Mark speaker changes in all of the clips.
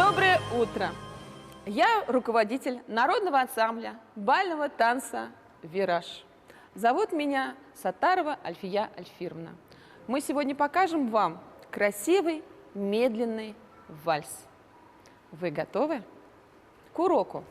Speaker 1: Доброе утро! Я руководитель народного ансамбля бального танца «Вираж». Зовут меня Саттарова Альфия Альфировна. Мы сегодня покажем вам красивый медленный вальс. Вы готовы? К уроку!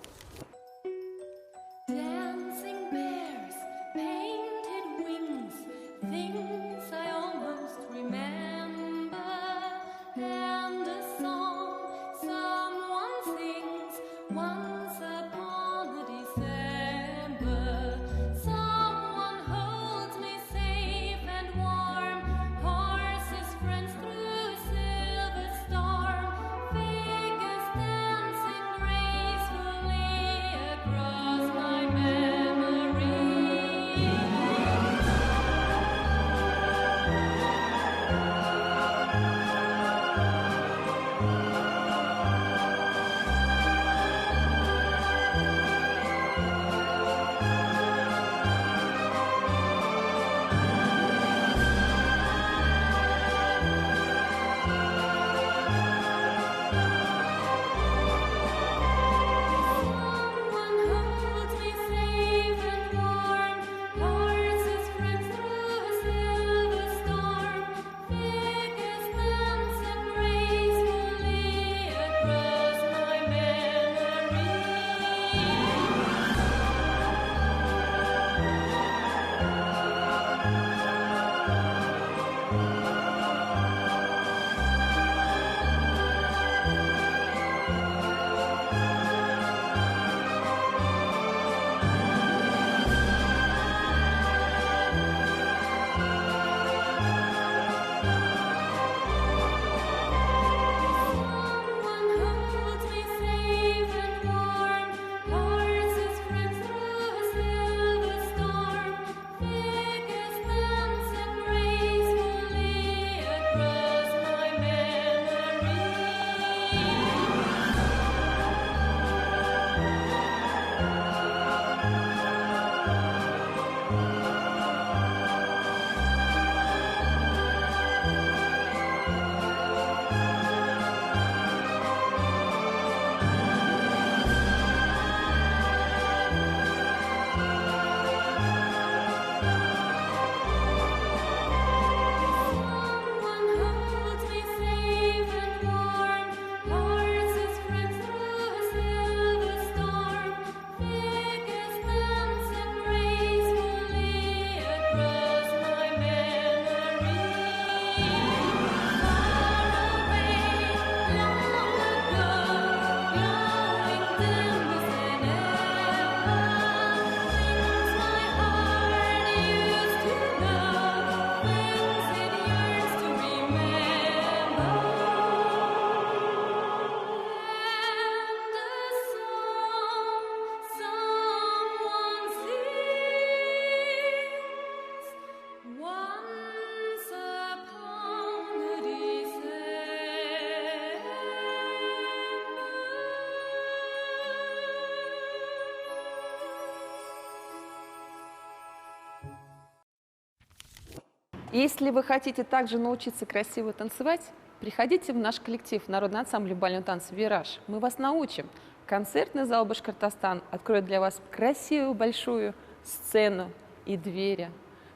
Speaker 1: Если вы хотите также научиться красиво танцевать, приходите в наш коллектив народный ансамбль бального танца «Вираж». Мы вас научим. Концертный зал «Башкортостан» откроет для вас красивую большую сцену и двери.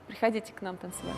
Speaker 1: Приходите к нам танцевать.